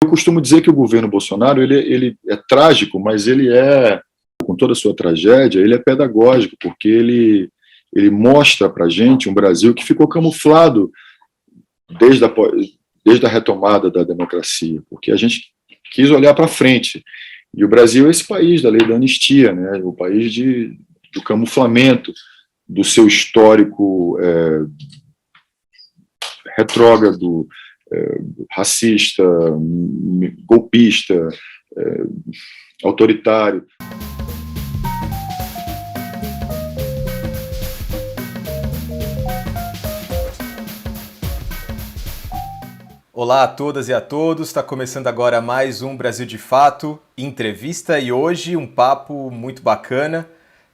Eu costumo dizer que o governo Bolsonaro ele é trágico, mas ele é, com toda a sua tragédia, ele é pedagógico, porque ele mostra para a gente um Brasil que ficou camuflado desde a, desde a retomada da democracia, porque a gente quis olhar para frente. E o Brasil é esse país da lei da anistia, né? O país do camuflamento do seu histórico retrógrado, racista, golpista, autoritário. Olá a todas e a todos, está começando agora mais um Brasil de Fato, entrevista, e hoje um papo muito bacana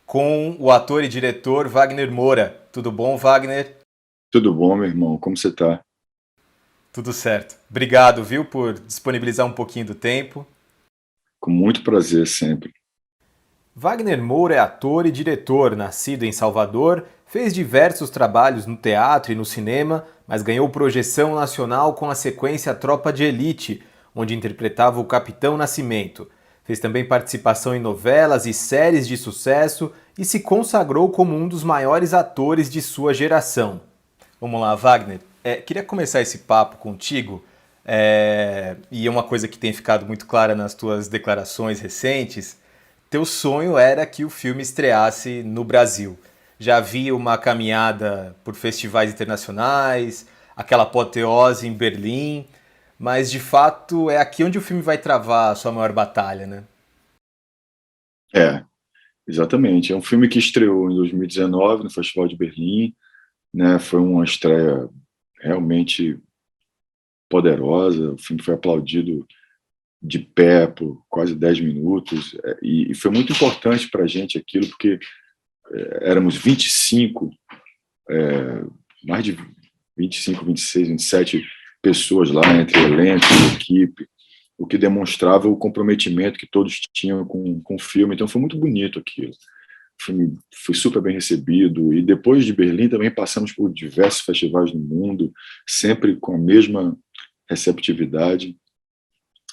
com o ator e diretor Wagner Moura. Tudo bom, Wagner? Tudo bom, meu irmão, como você está? Tudo certo. Obrigado, viu, por disponibilizar um pouquinho do tempo. Com muito prazer sempre. Wagner Moura é ator e diretor, nascido em Salvador, fez diversos trabalhos no teatro e no cinema, mas ganhou projeção nacional com a sequência Tropa de Elite, onde interpretava o Capitão Nascimento. Fez também participação em novelas e séries de sucesso e se consagrou como um dos maiores atores de sua geração. Vamos lá, Wagner. Queria começar esse papo contigo, e é uma coisa que tem ficado muito clara nas tuas declarações recentes. Teu sonho era que o filme estreasse no Brasil. Já havia uma caminhada por festivais internacionais, aquela apoteose em Berlim, mas de fato é aqui onde o filme vai travar a sua maior batalha, né? Exatamente. É um filme que estreou em 2019 no Festival de Berlim, né? Foi uma estreia realmente poderosa. O filme foi aplaudido de pé por quase 10 minutos, e foi muito importante para a gente aquilo, porque éramos 25, mais de 25, 26, 27 pessoas lá, entre elenco e equipe, o que demonstrava o comprometimento que todos tinham com o filme. Então foi muito bonito aquilo. O filme foi super bem recebido, e depois de Berlim também passamos por diversos festivais no mundo, sempre com a mesma receptividade.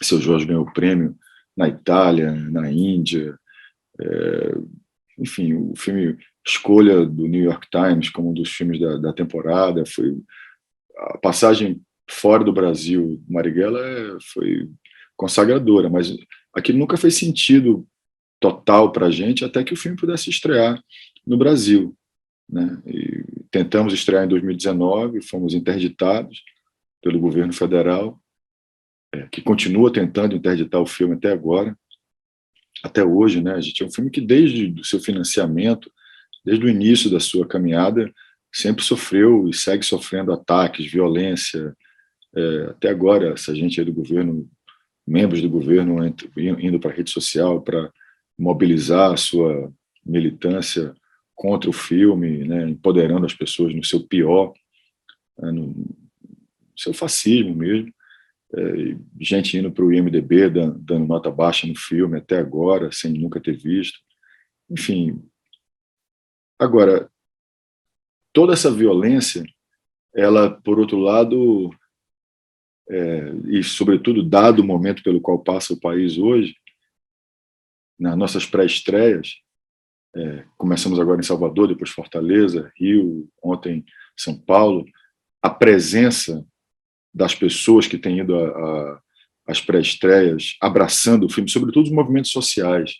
Seu Jorge ganhou o prêmio na Itália, na Índia, enfim, o filme escolha do New York Times como um dos filmes da temporada. Foi a passagem fora do Brasil, Marighella, foi consagradora, mas aquilo nunca fez sentido total para a gente até que o filme pudesse estrear no Brasil, né? E tentamos estrear em 2019, fomos interditados pelo governo federal, que continua tentando interditar o filme até agora, até hoje, né? A gente é um filme que desde o seu financiamento, desde o início da sua caminhada, sempre sofreu e segue sofrendo ataques, violência. Até agora, essa gente aí do governo, membros do governo indo para a rede social para mobilizar a sua militância contra o filme, né? Empoderando as pessoas no seu pior, né? No seu fascismo mesmo. Gente indo para o IMDb dando nota baixa no filme até agora, sem nunca ter visto. Enfim, agora, toda essa violência, ela, por outro lado, e sobretudo dado o momento pelo qual passa o país hoje, nas nossas pré-estreias, começamos agora em Salvador, depois Fortaleza, Rio, ontem São Paulo, a presença das pessoas que têm ido às pré-estreias, abraçando o filme, sobretudo os movimentos sociais,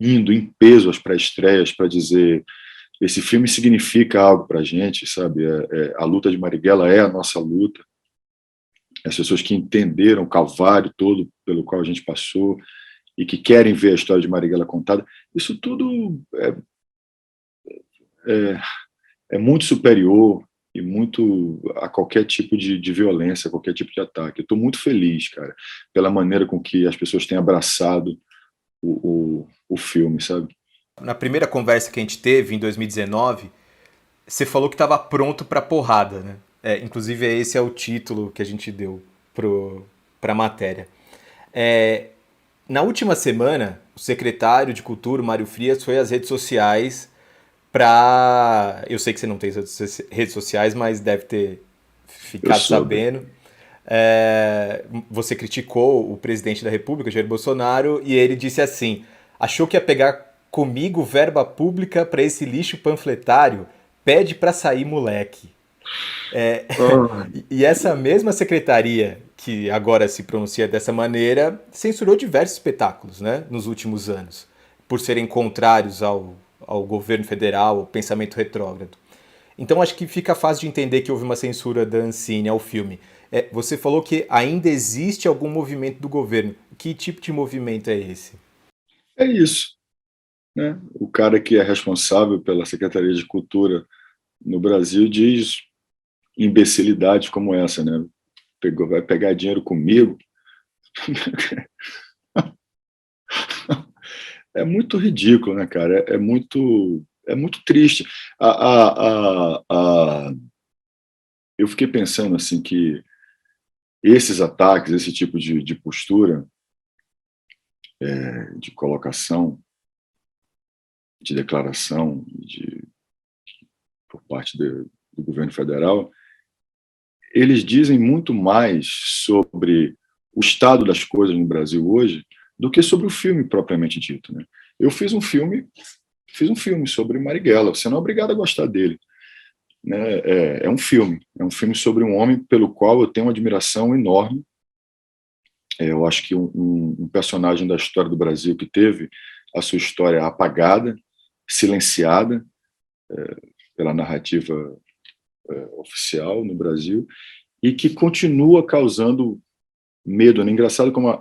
indo em peso às pré-estreias para dizer: esse filme significa algo para a gente, sabe? A luta de Marighella é a nossa luta. As pessoas que entenderam o calvário todo pelo qual a gente passou e que querem ver a história de Marighella contada, isso tudo é muito superior e muito a qualquer tipo de violência, a qualquer tipo de ataque. Eu estou muito feliz, cara, pela maneira com que as pessoas têm abraçado o filme, sabe? Na primeira conversa que a gente teve, em 2019, você falou que estava pronto para porrada, né? Inclusive, esse é o título que a gente deu para a matéria. Na última semana, o secretário de Cultura, Mário Frias, foi às redes sociais para... Eu sei que você não tem redes sociais, mas deve ter ficado sabendo. Você criticou o presidente da República, Jair Bolsonaro, e ele disse assim: achou que ia pegar comigo verba pública para esse lixo panfletário? Pede para sair, moleque. É, Ah, e essa mesma secretaria, que agora se pronuncia dessa maneira, censurou diversos espetáculos, né, nos últimos anos, por serem contrários ao governo federal, ao pensamento retrógrado. Então acho que fica fácil de entender que houve uma censura da Ancine ao filme. Você falou que ainda existe algum movimento do governo. Que tipo de movimento é esse? é isso, né? O cara que é responsável pela Secretaria de Cultura no Brasil diz imbecilidades como essa, né? Vai pegar dinheiro comigo. É muito ridículo, né, cara? É muito triste. A, eu fiquei pensando assim que esses ataques, esse tipo de postura, de colocação, de declaração por parte do governo federal, eles dizem muito mais sobre o estado das coisas no Brasil hoje do que sobre o filme propriamente dito, né? Eu fiz um filme sobre Marighella. Você não é obrigado a gostar dele, né? É um filme sobre um homem pelo qual eu tenho uma admiração enorme. Eu acho que um personagem da história do Brasil que teve a sua história apagada, silenciada pela narrativa oficial no Brasil, e que continua causando medo, né? Engraçado como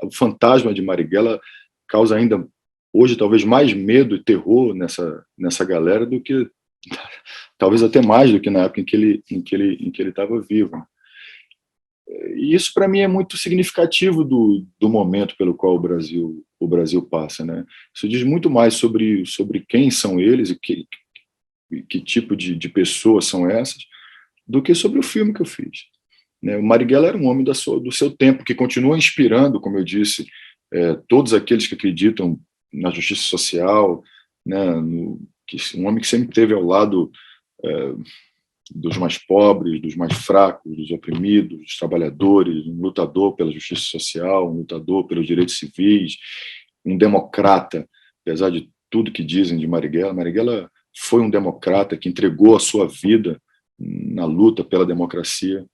o fantasma de Marighella causa ainda hoje talvez mais medo e terror nessa galera do que talvez até mais do que na época em que ele estava vivo. E isso para mim é muito significativo do momento pelo qual o Brasil passa, né? Isso diz muito mais sobre quem são eles e que tipo de pessoas são essas, do que sobre o filme que eu fiz, né? O Marighella era um homem do seu tempo, que continua inspirando, como eu disse, todos aqueles que acreditam na justiça social, né? Um homem que sempre esteve ao lado dos mais pobres, dos mais fracos, dos oprimidos, dos trabalhadores, um lutador pela justiça social, um lutador pelos direitos civis, um democrata, apesar de tudo que dizem de Marighella. Marighella foi um democrata que entregou a sua vida na luta pela democracia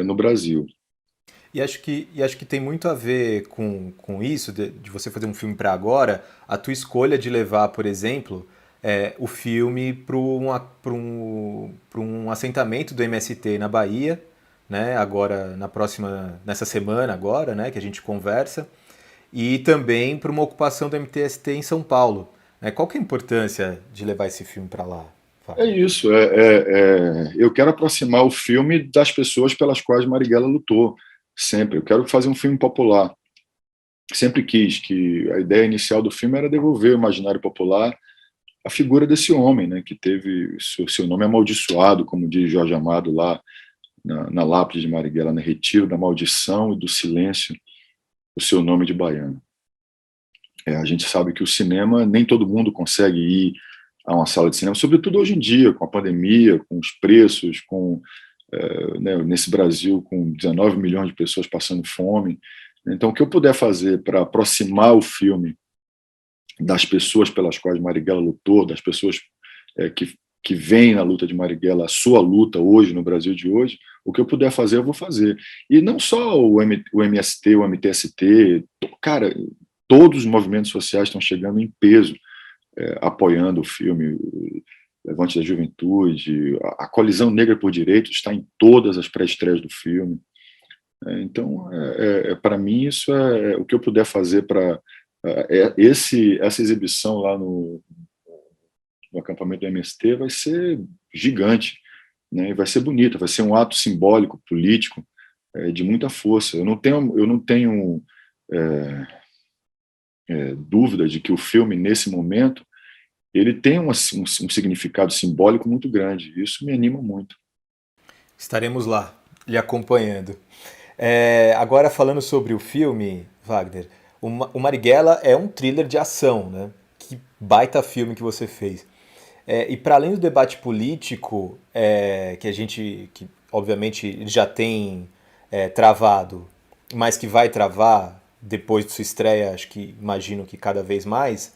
no Brasil. E acho que tem muito a ver com isso, de você fazer um filme para agora, a tua escolha de levar, por exemplo, o filme para um assentamento do MST na Bahia, né, agora nessa semana agora, né, que a gente conversa, e também para uma ocupação do MTST em São Paulo. Né? Qual que é a importância de levar esse filme para lá, É Wagner? isso. Eu quero aproximar o filme das pessoas pelas quais Marighella lutou, sempre. Eu quero fazer um filme popular. Sempre quis que a ideia inicial do filme era devolver ao imaginário popular a figura desse homem, né, que teve seu nome amaldiçoado, como diz Jorge Amado lá na lápide de Marighella, no retiro da maldição e do silêncio, o seu nome de baiano. A gente sabe que o cinema, nem todo mundo consegue ir a uma sala de cinema, sobretudo hoje em dia, com a pandemia, com os preços, né, nesse Brasil com 19 milhões de pessoas passando fome. Então, o que eu puder fazer para aproximar o filme das pessoas pelas quais Marighella lutou, das pessoas que veem na luta de Marighella a sua luta hoje, no Brasil de hoje, o que eu puder fazer, eu vou fazer. E não só o MST, o MTST, cara, todos os movimentos sociais estão chegando em peso, apoiando o filme, o Levante da Juventude, a Colisão Negra por Direitos está em todas as pré-estreias do filme. Então, para mim, isso é o que eu puder fazer para essa exibição lá no acampamento do MST vai ser gigante, né? E vai ser bonita, vai ser um ato simbólico, político, de muita força. Eu não tenho dúvida de que o filme, nesse momento, ele tem um significado simbólico muito grande. Isso me anima muito. Estaremos lá, lhe acompanhando. Agora falando sobre o filme, Wagner, o Marighella é um thriller de ação, né? Que baita filme que você fez. E para além do debate político, que obviamente já tem travado, mas que vai travar depois de sua estreia, acho que imagino que cada vez mais,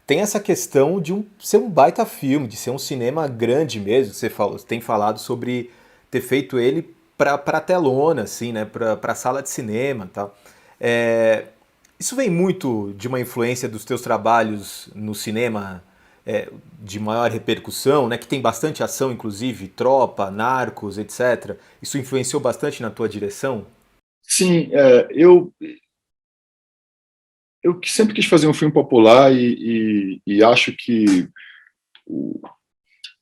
tem essa questão de ser um baita filme, de ser um cinema grande mesmo. Você tem falado sobre ter feito ele para telona, assim, né, para sala de cinema, tá? É, isso vem muito de uma influência dos teus trabalhos no cinema de maior repercussão, né, que tem bastante ação, inclusive Tropa, Narcos, etc. Isso influenciou bastante na tua direção? Sim, eu sempre quis fazer um filme popular e acho que o,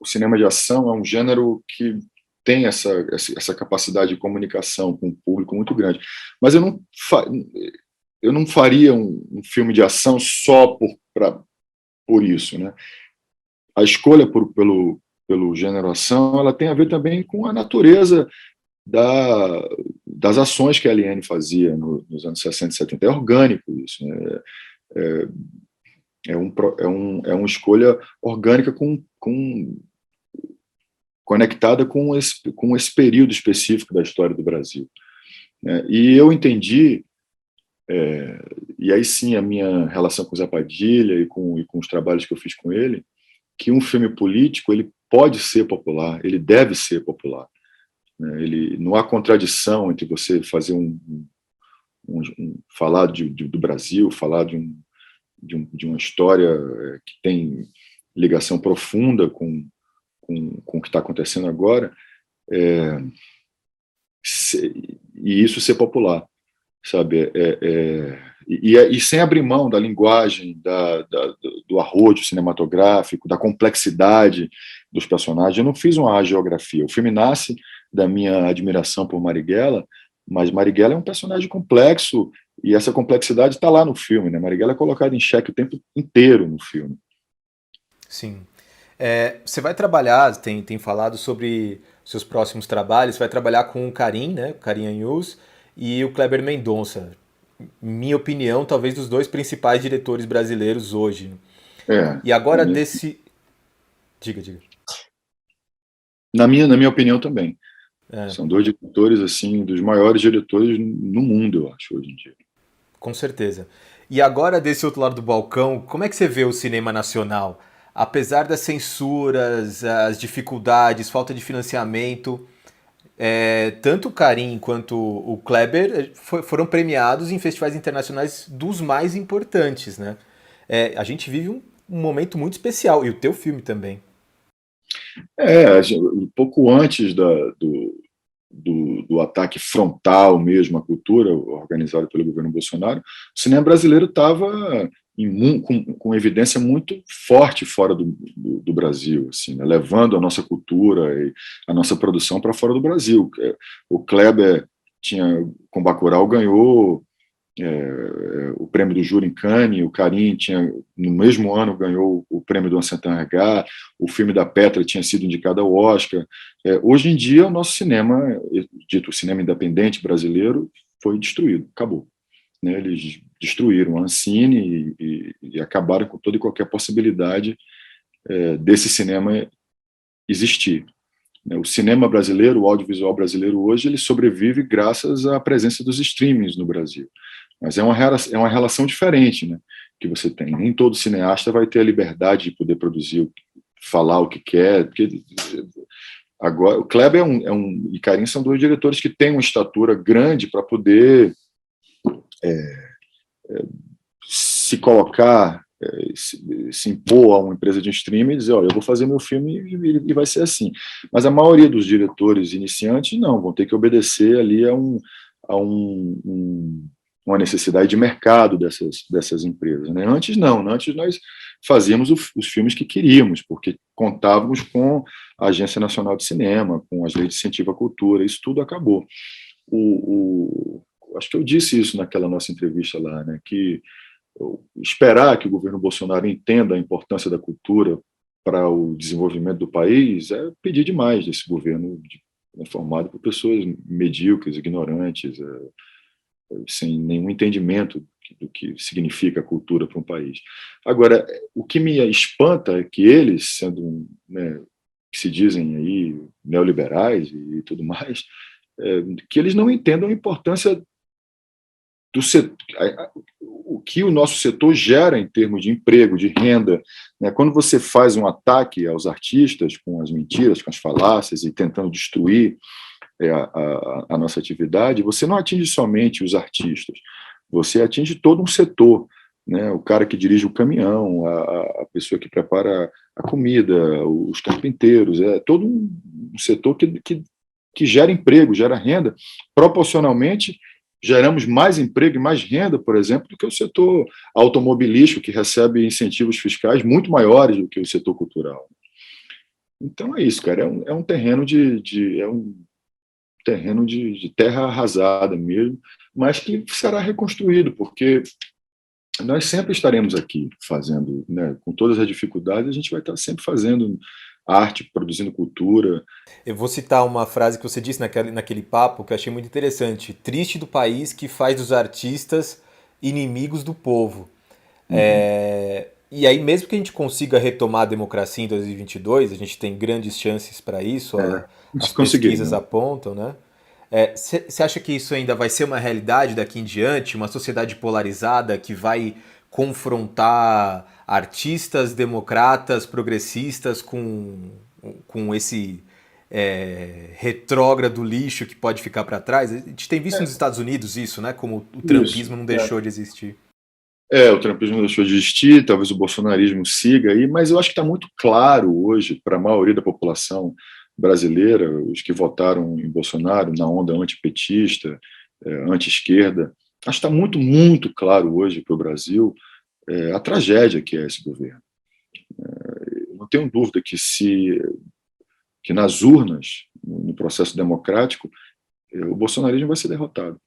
o cinema de ação é um gênero que tem essa capacidade de comunicação com o público muito grande. Mas eu não faria um filme de ação só por isso, né? A escolha pelo gênero ação, ela tem a ver também com a natureza das ações que a LN fazia nos anos 60 e 70. É orgânico isso, né? É, é uma escolha orgânica conectada com esse período específico da história do Brasil, né? E eu entendi, e aí sim a minha relação com o Zé Padilha e com os trabalhos que eu fiz com ele, que um filme político ele pode ser popular, ele deve ser popular, né? Não há contradição entre você fazer falar do Brasil, falar de uma história que tem ligação profunda com o que está acontecendo agora, é, e isso ser popular, sabe? E sem abrir mão da linguagem, do arrojo cinematográfico, da complexidade dos personagens. Eu não fiz uma geografia. O filme nasce da minha admiração por Marighella, mas Marighella é um personagem complexo e essa complexidade está lá no filme, né? Marighella é colocado em xeque o tempo inteiro no filme. Sim. Você vai trabalhar, tem falado sobre seus próximos trabalhos, você vai trabalhar com o Karim, né, o Karim Ayus, e o Kleber Mendonça. Minha opinião, talvez dos dois principais diretores brasileiros hoje. É, E agora desse... Diga, diga. na minha opinião também. São dois diretores, assim, dos maiores diretores no mundo, eu acho, hoje em dia. Com certeza. E agora, desse outro lado do balcão, como é que você vê o cinema nacional? Apesar das censuras, as dificuldades, falta de financiamento, tanto o Karim quanto o Kleber foram premiados em festivais internacionais dos mais importantes, né? A gente vive um momento muito especial, e o teu filme também. Um pouco antes do ataque frontal mesmo à cultura, organizado pelo governo Bolsonaro, o cinema brasileiro estava com evidência muito forte fora do Brasil, assim, né? Levando a nossa cultura e a nossa produção para fora do Brasil. O Kleber com Bacurau ganhou o prêmio do júri em Cannes, o Karim no mesmo ano ganhou o prêmio do Ancentan Regard, o filme da Petra tinha sido indicado ao Oscar. Hoje em dia, o nosso cinema, dito cinema independente brasileiro, foi destruído, acabou, né? Eles destruíram a Ancine e acabaram com toda e qualquer possibilidade desse cinema existir. O cinema brasileiro, o audiovisual brasileiro hoje, ele sobrevive graças à presença dos streamings no Brasil. Mas é uma relação diferente, né, que você tem. Nem todo cineasta vai ter a liberdade de poder produzir, falar o que quer. Porque agora, o Kleber e Karim são dois diretores que têm uma estatura grande para poder se colocar, se impor a uma empresa de streaming e dizer, olha, eu vou fazer meu filme e vai ser assim. Mas a maioria dos diretores iniciantes não, vão ter que obedecer ali a uma necessidade de mercado dessas empresas, né? Antes não, né? Antes nós fazíamos os filmes que queríamos, porque contávamos com a Agência Nacional de Cinema, com as leis de incentivo à cultura, isso tudo acabou. Acho que eu disse isso naquela nossa entrevista lá, né, que esperar que o governo Bolsonaro entenda a importância da cultura para o desenvolvimento do país é pedir demais desse governo formado por pessoas medíocres, ignorantes, sem nenhum entendimento do que significa a cultura para um país. Agora, o que me espanta é que eles, sendo, né, que se dizem aí neoliberais e tudo mais, que eles não entendam a importância do setor, o que o nosso setor gera em termos de emprego, de renda. Né? Quando você faz um ataque aos artistas com as mentiras, com as falácias e tentando destruir a nossa atividade, você não atinge somente os artistas, você atinge todo um setor, né? O cara que dirige o caminhão, a pessoa que prepara a comida, os carpinteiros, todo um setor que gera emprego, gera renda. Proporcionalmente, geramos mais emprego e mais renda, por exemplo, do que o setor automobilístico, que recebe incentivos fiscais muito maiores do que o setor cultural. Então é isso, cara, é um terreno de terra arrasada mesmo, mas que será reconstruído, porque nós sempre estaremos aqui fazendo, né, com todas as dificuldades, a gente vai estar sempre fazendo arte, produzindo cultura. Eu vou citar uma frase que você disse naquele papo que eu achei muito interessante. Triste do país que faz dos artistas inimigos do povo. Uhum. E aí, mesmo que a gente consiga retomar a democracia em 2022, a gente tem grandes chances para isso, as pesquisas Conseguiremos. apontam, né? Você acha que isso ainda vai ser uma realidade daqui em diante? Uma sociedade polarizada que vai confrontar artistas, democratas, progressistas com esse retrógrado lixo que pode ficar para trás? A gente tem visto nos Estados Unidos isso, né? Como o Isso. trumpismo não deixou de existir. O trumpismo deixou de existir, talvez o bolsonarismo siga aí, mas eu acho que está muito claro hoje para a maioria da população brasileira, os que votaram em Bolsonaro na onda antipetista, anti-esquerda, acho que está muito, muito claro hoje para o Brasil a tragédia que é esse governo. Não tenho dúvida que nas urnas, no processo democrático, o bolsonarismo vai ser derrotado.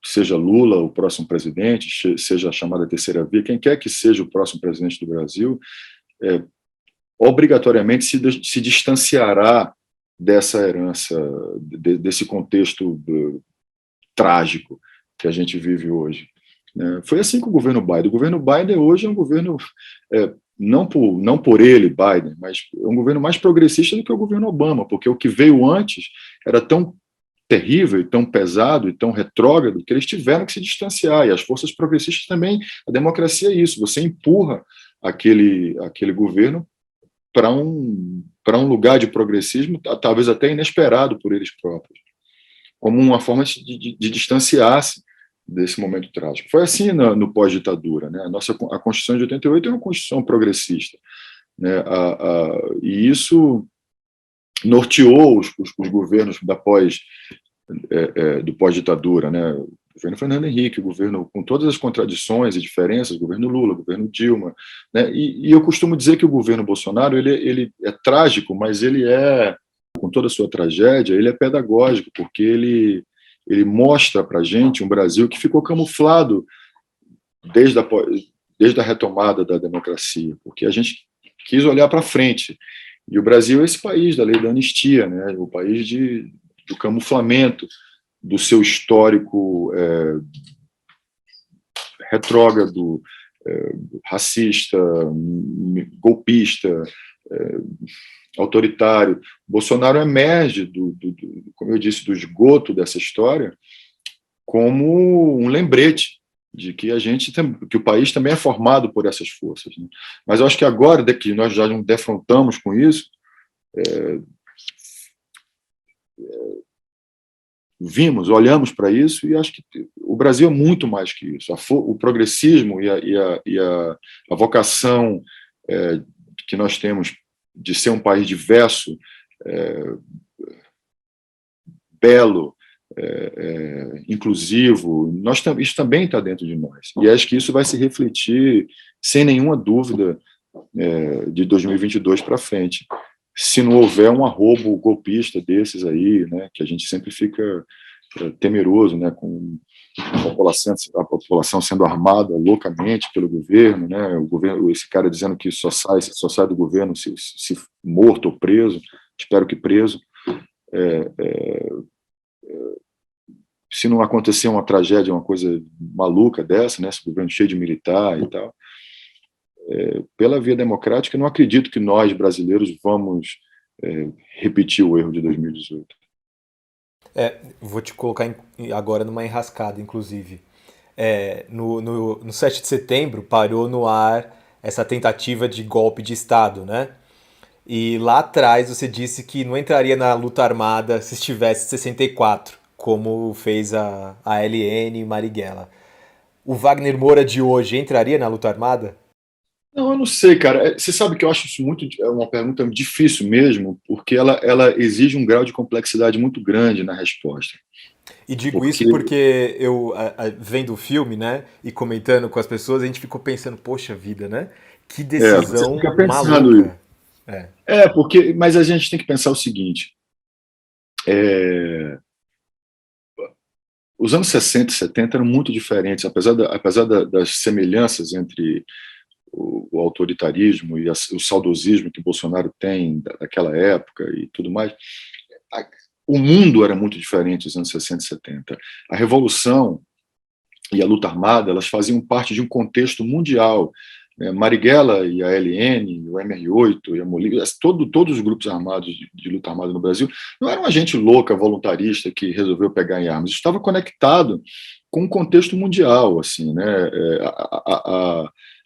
Seja Lula o próximo presidente, seja a chamada terceira via, quem quer que seja o próximo presidente do Brasil, obrigatoriamente se distanciará dessa herança, desse contexto trágico que a gente vive hoje. Foi assim com o governo Biden. O governo Biden hoje é um governo, não por ele, Biden, mas é um governo mais progressista do que o governo Obama, porque o que veio antes era tão terrível e tão pesado e tão retrógrado que eles tiveram que se distanciar, e as forças progressistas também. A democracia é isso, você empurra aquele governo para um lugar de progressismo, talvez até inesperado por eles próprios, como uma forma de distanciar-se desse momento trágico. Foi assim no pós-ditadura, né? A Constituição de 88 é uma Constituição progressista, né? E isso norteou os governos do pós-ditadura, né? O governo Fernando Henrique, o governo com todas as contradições e diferenças, o governo Lula, o governo Dilma, né? E eu costumo dizer que o governo Bolsonaro ele é trágico, mas ele com toda a sua tragédia, ele é pedagógico, porque ele mostra para a gente um Brasil que ficou camuflado desde a retomada da democracia, porque a gente quis olhar para frente. E o Brasil é esse país da lei da anistia, né? O país do camuflamento do seu histórico retrógrado, racista, golpista, autoritário. Bolsonaro emerge, como eu disse, do esgoto dessa história como um lembrete de que que o país também é formado por essas forças, né? Mas eu acho que agora que nós já nos defrontamos com isso, olhamos para isso e acho que o Brasil é muito mais que isso. O progressismo e a vocação que nós temos de ser um país diverso, belo, inclusivo, isso também está dentro de nós. E acho que isso vai se refletir, sem nenhuma dúvida, de 2022 para frente. Se não houver um arrobo golpista desses aí, né, que a gente sempre fica temeroso, né, com a população sendo armada loucamente pelo governo, né, esse cara dizendo que só sai do governo se morto ou preso, espero que preso. Se não acontecer uma tragédia, uma coisa maluca dessa, né, esse governo cheio de militar e tal, pela via democrática, não acredito que nós, brasileiros, vamos repetir o erro de 2018. Vou te colocar agora numa enrascada, inclusive. No 7 de setembro parou no ar essa tentativa de golpe de Estado, né? E lá atrás você disse que não entraria na luta armada se estivesse 64, como fez a LN e Marighella. O Wagner Moura de hoje entraria na luta armada? Não, eu não sei, cara. Você sabe que eu acho isso é uma pergunta difícil mesmo, porque ela exige um grau de complexidade muito grande na resposta. E digo Porque isso porque eu, vendo o filme, né, e comentando com as pessoas, a gente ficou pensando, poxa vida, né? Que você decisão fica pensando isso. maluca. É. Mas a gente tem que pensar o seguinte: é, os anos 60 e 70 eram muito diferentes, das semelhanças entre o autoritarismo e o saudosismo que Bolsonaro tem daquela época e tudo mais. O mundo era muito diferente nos anos 60 e 70. A revolução e a luta armada, elas faziam parte de um contexto mundial. Marighella e a LN, o MR8 e a Molina, todos os grupos armados de luta armada no Brasil, não eram uma gente louca, voluntarista, que resolveu pegar em armas. Isso estava conectado com um contexto mundial. Assim, né?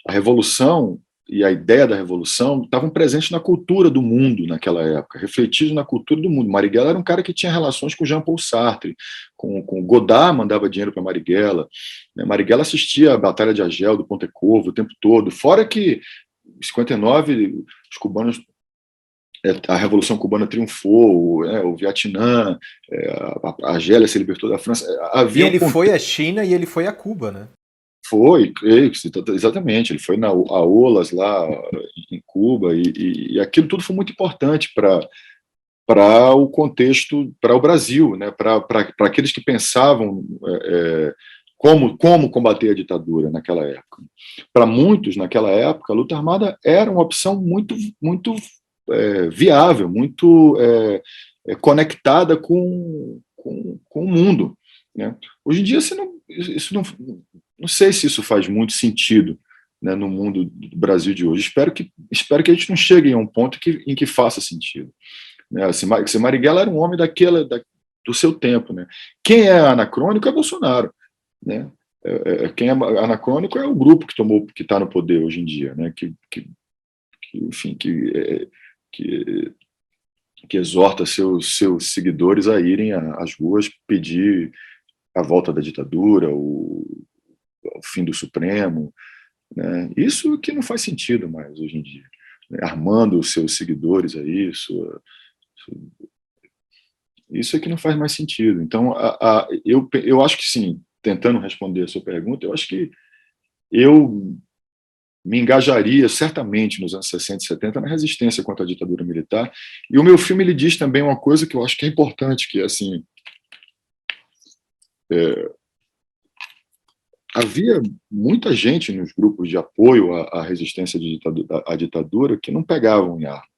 A revolução e a ideia da revolução estavam presentes na cultura do mundo naquela época, refletidos na cultura do mundo. Marighella era um cara que tinha relações com Jean-Paul Sartre, com Godard mandava dinheiro para Marighella. Marighella assistia a Batalha de Argel, do Pontecorvo, o tempo todo. Fora que, em 59, os cubanos, a Revolução Cubana triunfou, o Vietnã, a Argélia se libertou da França. E Havia um ele contexto. foi à China e ele foi a Cuba, né? Foi, exatamente. Ele foi a OLAS lá em Cuba, e aquilo tudo foi muito importante para o contexto, para o Brasil, né? Para aqueles que pensavam como combater a ditadura naquela época. Para muitos, naquela época, a luta armada era uma opção muito viável, muito conectada com o mundo. Né? Hoje em dia, isso não sei se isso faz muito sentido, né, no mundo do Brasil de hoje. Espero que a gente não chegue a um ponto em que faça sentido. Né? Assim, Marighella era um homem do seu tempo. Né? Quem é anacrônico é Bolsonaro. Né? Quem é anacrônico é o grupo que está no poder hoje em dia, né? Enfim, que exorta seus seguidores a irem às ruas pedir a volta da ditadura, o fim do Supremo. Né? Isso que não faz sentido mais hoje em dia. Né? Armando os seus seguidores a isso. Isso é que não faz mais sentido. Então, eu acho que sim, tentando responder a sua pergunta, eu acho que eu me engajaria certamente nos anos 60 e 70 na resistência contra a ditadura militar. E o meu filme ele diz também uma coisa que eu acho que é importante, que é assim, havia muita gente nos grupos de apoio à resistência à ditadura que não pegavam em armas.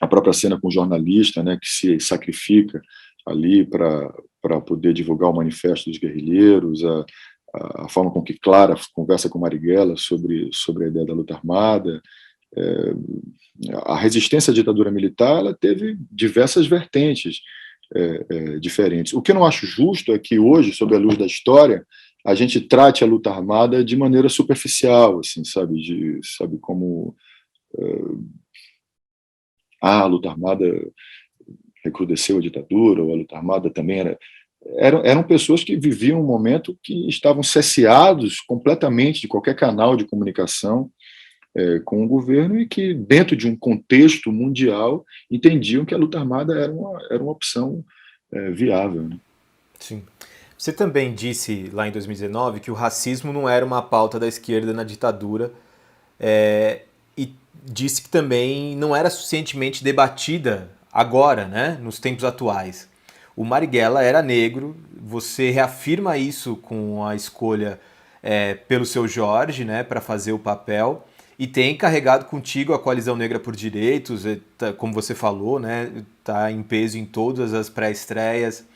A própria cena com o jornalista, né, que se sacrifica ali para poder divulgar o manifesto dos guerrilheiros, a forma com que Clara conversa com Marighella sobre a ideia da luta armada. A resistência à ditadura militar ela teve diversas vertentes diferentes. O que eu não acho justo é que hoje, sob a luz da história, a gente trate a luta armada de maneira superficial, assim, sabe como a luta armada recrudesceu a ditadura, ou a luta armada também eram pessoas que viviam um momento que estavam cesseados completamente de qualquer canal de comunicação com o governo e que, dentro de um contexto mundial, entendiam que a luta armada era uma opção viável. Né? Sim. Você também disse lá em 2019 que o racismo não era uma pauta da esquerda na ditadura, e disse que também não era suficientemente debatida agora, né, nos tempos atuais. O Marighella era negro, você reafirma isso com a escolha pelo seu Jorge, né, para fazer o papel, e tem carregado contigo a Coalizão Negra por Direitos, como você falou, né, tá em peso em todas as pré-estreias.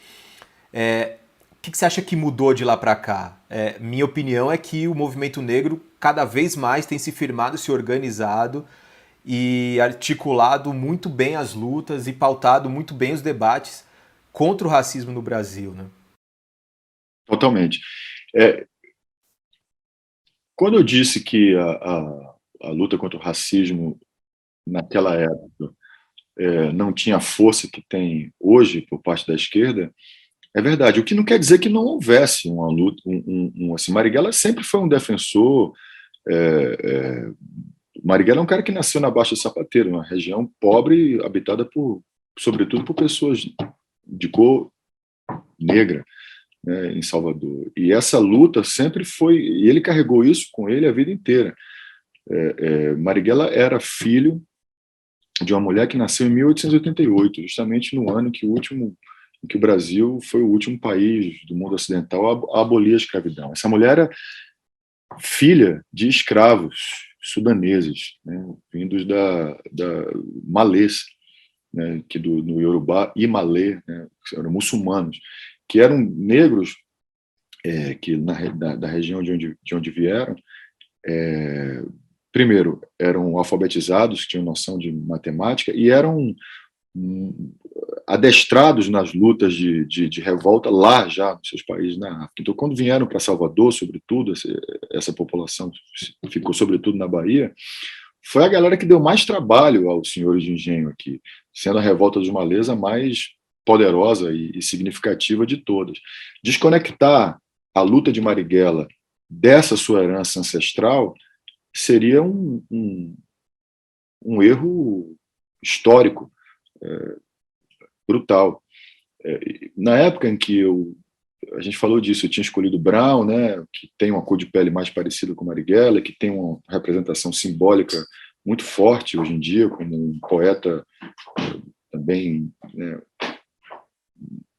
O que você acha que mudou de lá para cá? Minha opinião é que o movimento negro cada vez mais tem se firmado, se organizado e articulado muito bem as lutas e pautado muito bem os debates contra o racismo no Brasil, né? Totalmente. É, quando eu disse que a luta contra o racismo naquela época não tinha a força que tem hoje por parte da esquerda, é verdade. O que não quer dizer que não houvesse uma luta. Assim, Marighella sempre foi um defensor. É, é, Marighella é um cara que nasceu na Baixa Sapateiro, uma região pobre, habitada sobretudo por pessoas de cor negra, né, em Salvador. E essa luta sempre foi. E ele carregou isso com ele a vida inteira. Marighella era filho de uma mulher que nasceu em 1888, justamente no ano em que o Brasil foi o último país do mundo ocidental a abolir a escravidão. Essa mulher era filha de escravos sudaneses, né, vindos da malês, né, que no Yorubá e malê, né, que eram muçulmanos, que eram negros que da região de onde vieram, primeiro, eram alfabetizados, tinham noção de matemática e eram adestrados nas lutas de revolta lá já nos seus países na África. Então, quando vieram para Salvador, sobretudo, essa população ficou sobretudo na Bahia, foi a galera que deu mais trabalho aos senhores de engenho aqui, sendo a revolta dos malês a mais poderosa e significativa de todas. Desconectar a luta de Marighella dessa sua herança ancestral seria um erro histórico brutal. Na época em que a gente falou disso, eu tinha escolhido Brown, né, que tem uma cor de pele mais parecida com Marighella, que tem uma representação simbólica muito forte hoje em dia, como um poeta também, né.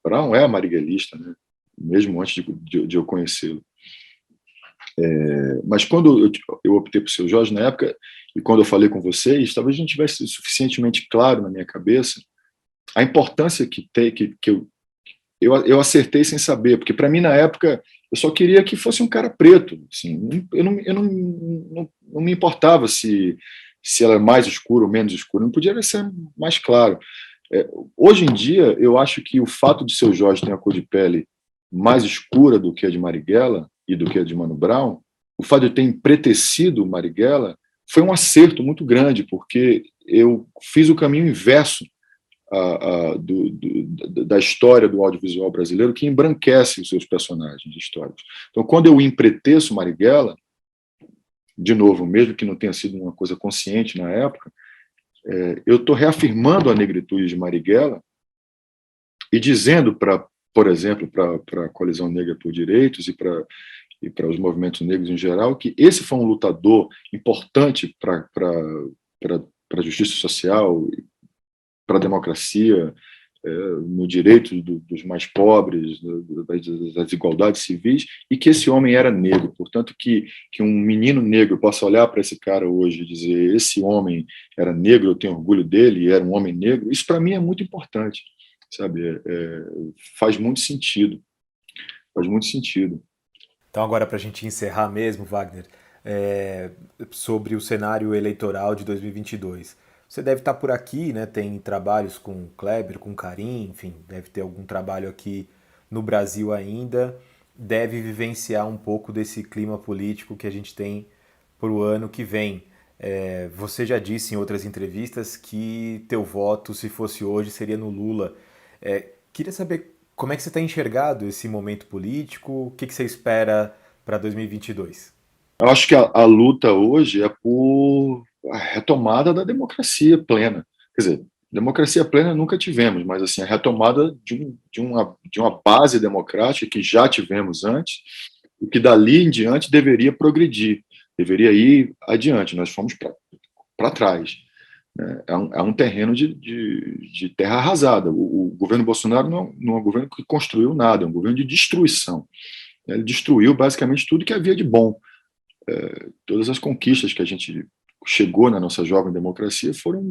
Brown é marighellista, né, mesmo antes de eu conhecê-lo. Mas quando eu optei por Seu Jorge, na época, e quando eu falei com vocês, talvez não tivesse suficientemente claro na minha cabeça a importância que tem, que eu acertei sem saber, porque para mim, na época, eu só queria que fosse um cara preto. Assim, não me importava se ela é mais escura ou menos escura, não podia ser mais claro. Hoje em dia, eu acho que o fato de Seu Jorge ter a cor de pele mais escura do que a de Marighella e do que a de Mano Brown, o fato de eu ter empretecido Marighella foi um acerto muito grande, porque eu fiz o caminho inverso da história do audiovisual brasileiro, que embranquece os seus personagens históricos. Então, quando eu empreteço Marighella, de novo, mesmo que não tenha sido uma coisa consciente na época, eu estou reafirmando a negritude de Marighella e dizendo, por exemplo, para a Coalizão Negra por Direitos e para os movimentos negros em geral, que esse foi um lutador importante para a justiça social, para a democracia, no direito dos mais pobres, das desigualdades civis, e que esse homem era negro. Portanto, que um menino negro possa olhar para esse cara hoje e dizer: esse homem era negro, eu tenho orgulho dele, e era um homem negro, isso para mim é muito importante, sabe? Faz muito sentido. Faz muito sentido. Então, agora, para a gente encerrar mesmo, Wagner, sobre o cenário eleitoral de 2022. Você deve estar por aqui, né? Tem trabalhos com Kleber, com Karim, enfim, deve ter algum trabalho aqui no Brasil ainda. Deve vivenciar um pouco desse clima político que a gente tem para o ano que vem. Você já disse em outras entrevistas que teu voto, se fosse hoje, seria no Lula. Queria saber como é que você está enxergado esse momento político, o que você espera para 2022? Eu acho que a luta hoje é por a retomada da democracia plena. Quer dizer, democracia plena nunca tivemos, mas assim, a retomada de uma base democrática que já tivemos antes e que dali em diante deveria progredir, deveria ir adiante. Nós fomos para trás. Né? É um terreno de terra arrasada. O governo Bolsonaro não é um governo que construiu nada, é um governo de destruição. Ele destruiu basicamente tudo que havia de bom. Todas as conquistas que a gente chegou na nossa jovem democracia foram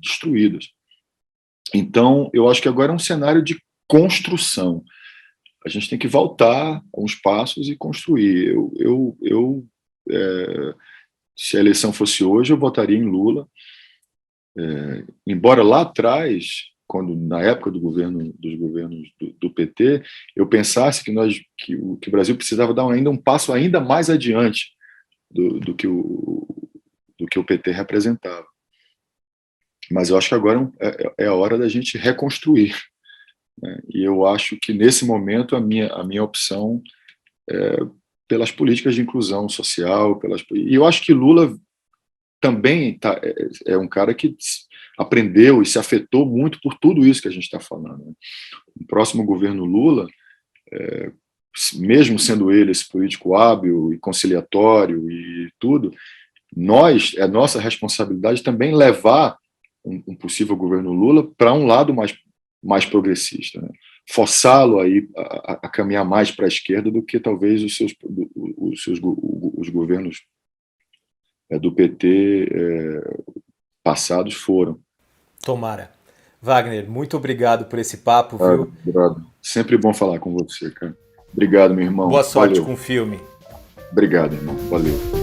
destruídas. Então, eu acho que agora é um cenário de construção. A gente tem que voltar com os passos e construir. Se a eleição fosse hoje, eu votaria em Lula. Embora lá atrás, na época dos governos do PT, eu pensasse que o Brasil precisava dar ainda um passo ainda mais adiante do que o PT representava. Mas eu acho que agora é a hora da gente reconstruir, né? E eu acho que, nesse momento, a minha opção é pelas políticas de inclusão social. E eu acho que Lula também é um cara que aprendeu e se afetou muito por tudo isso que a gente está falando, né? O próximo governo Lula, mesmo sendo ele esse político hábil e conciliatório e tudo, é nossa responsabilidade também levar um possível governo Lula para um lado mais progressista, né? Forçá-lo aí a caminhar mais para a esquerda do que talvez os governos do PT passados foram. Tomara. Wagner, muito obrigado por esse papo, viu? Brother, sempre bom falar com você, cara. Obrigado, meu irmão. Boa sorte Valeu. com o filme. Obrigado, irmão. Valeu.